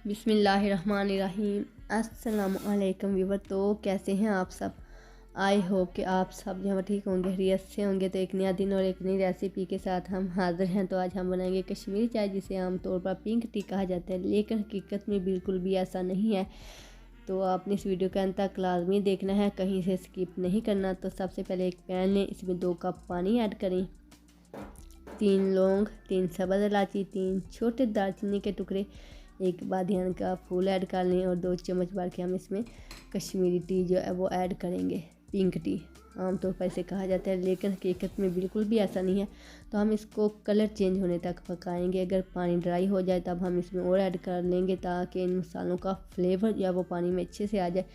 बिस्मिल्लाहिर्रहमानिर्रहीम। अस्सलामुअलैकुम व्यूवर। तो कैसे हैं आप सब? आई होप कि आप सब यहाँ ठीक होंगे, खैरियत से होंगे। तो एक नया दिन और एक नई रेसिपी के साथ हम हाजिर हैं। तो आज हम बनाएंगे कश्मीरी चाय, जिसे आमतौर पर पिंक टी कहा जाता है, लेकिन हकीकत में बिल्कुल भी ऐसा नहीं है। तो आपने इस वीडियो के अंत तक लाजमी देखना है, कहीं से स्किप नहीं करना। तो सबसे पहले एक पैन लें, इसमें 2 कप पानी ऐड करें, 3 लौंग, 3 सब्ज़ इलायची, 3 छोटे दालचीनी के टुकड़े, 1 बादियान का फूल ऐड कर लें और 2 चम्मच भर के हम इसमें कश्मीरी टी जो है वो ऐड करेंगे। पिंक टी आमतौर पर इसे कहा जाता है, लेकिन हकीकत में बिल्कुल भी ऐसा नहीं है। तो हम इसको कलर चेंज होने तक पकाएंगे। अगर पानी ड्राई हो जाए तब हम इसमें और ऐड कर लेंगे, ताकि इन मसालों का फ्लेवर जो है वो पानी में अच्छे से आ जाए।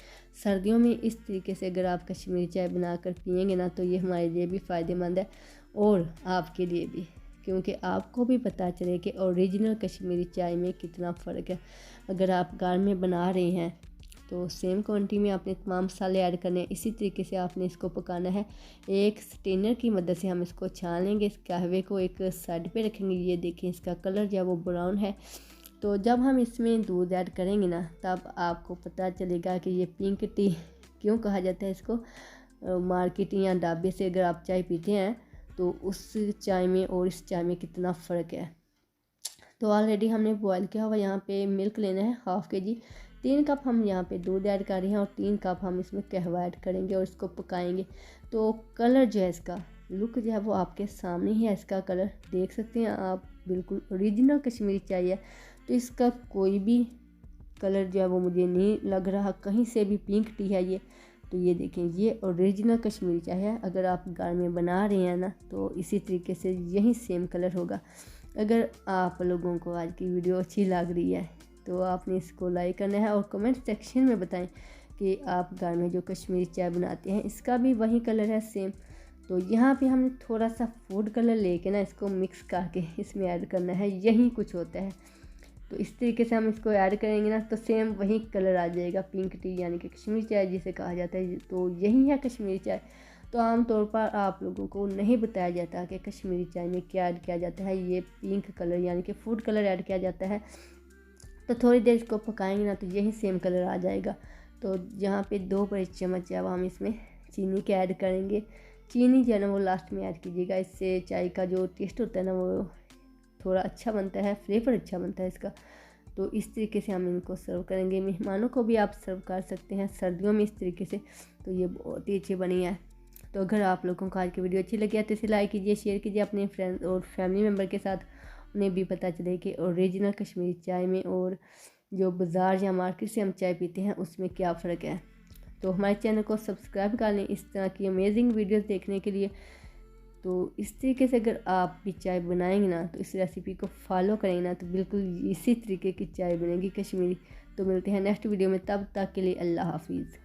सर्दियों में इस तरीके से अगर आप कश्मीरी चाय बनाकर पियेंगे ना, तो ये हमारे लिए भी फ़ायदेमंद है और आपके लिए भी, क्योंकि आपको भी पता चले कि ओरिजिनल कश्मीरी चाय में कितना फ़र्क है। अगर आप घर में बना रहे हैं तो सेम क्वांटिटी में आपने तमाम मसाले ऐड करने हैं। इसी तरीके से आपने इसको पकाना है। एक स्टेनर की मदद से हम इसको छान लेंगे। इस कहवे को एक साइड पे रखेंगे। ये देखें, इसका कलर जो है वो ब्राउन है। तो जब हम इसमें दूध ऐड करेंगे ना, तब आपको पता चलेगा कि ये पिंक टी क्यों कहा जाता है इसको। मार्केट या ढाबे से अगर आप चाय पीते हैं तो उस चाय में और इस चाय में कितना फ़र्क है। तो ऑलरेडी हमने बॉयल किया हुआ यहाँ पे मिल्क लेना है, हाफ़ के जी। 3 कप हम यहाँ पे दूध ऐड कर रहे हैं और 3 कप हम इसमें कहवा ऐड करेंगे और इसको पकाएंगे। तो कलर जो है, इसका लुक जो है वो आपके सामने ही है। इसका कलर देख सकते हैं आप, बिल्कुल ओरिजिनल कश्मीरी चाय है। तो इसका कोई भी कलर जो है वो मुझे नहीं लग रहा कहीं से भी पिंक टी है ये। तो ये देखें, ये ओरिजिनल कश्मीरी चाय है। अगर आप घर में बना रहे हैं ना, तो इसी तरीके से यही सेम कलर होगा। अगर आप लोगों को आज की वीडियो अच्छी लग रही है तो आपने इसको लाइक करना है और कमेंट सेक्शन में बताएं कि आप घर में जो कश्मीरी चाय बनाते हैं इसका भी वही कलर है सेम। तो यहाँ पे हमने थोड़ा सा फूड कलर लेके ना इसको मिक्स करके इसमें ऐड करना है, यही कुछ होता है। तो इस तरीके से हम इसको ऐड करेंगे ना, तो सेम वही कलर आ जाएगा, पिंक टी यानी कि कश्मीरी चाय जिसे कहा जाता है। तो यही है कश्मीरी चाय। तो आमतौर पर आप लोगों को नहीं बताया जाता कि कश्मीरी चाय में क्या ऐड किया जाता है। ये पिंक कलर यानी कि फूड कलर ऐड किया जाता है। तो थोड़ी देर इसको पकाएंगे ना, तो यही सेम कलर आ जाएगा। तो यहाँ पे 2 बड़े चम्मच अब हम इसमें चीनी के ऐड करेंगे। चीनी जो है ना वो लास्ट में ऐड कीजिएगा, इससे चाय का जो टेस्ट होता है ना वो थोड़ा अच्छा बनता है, फ्लेवर अच्छा बनता है इसका। तो इस तरीके से हम इनको सर्व करेंगे। मेहमानों को भी आप सर्व कर सकते हैं सर्दियों में इस तरीके से। तो ये बहुत ही अच्छी बनी है। तो अगर आप लोगों को आज की वीडियो अच्छी लगी है तो इसे लाइक कीजिए, शेयर कीजिए अपने फ्रेंड्स और फैमिली मेम्बर के साथ। उन्हें भी पता चले कि ओरिजिनल कश्मीरी चाय में और जो बाज़ार या मार्केट से हम चाय पीते हैं उसमें क्या फ़र्क है। तो हमारे चैनल को सब्सक्राइब कर लें इस तरह की अमेजिंग वीडियोस देखने के लिए। तो इस तरीके से अगर आप भी चाय बनाएंगे ना, तो इस रेसिपी को फॉलो करेंगे ना, तो बिल्कुल इसी तरीके की चाय बनेगी कश्मीरी। तो मिलते हैं नेक्स्ट वीडियो में, तब तक के लिए अल्लाह हाफिज़।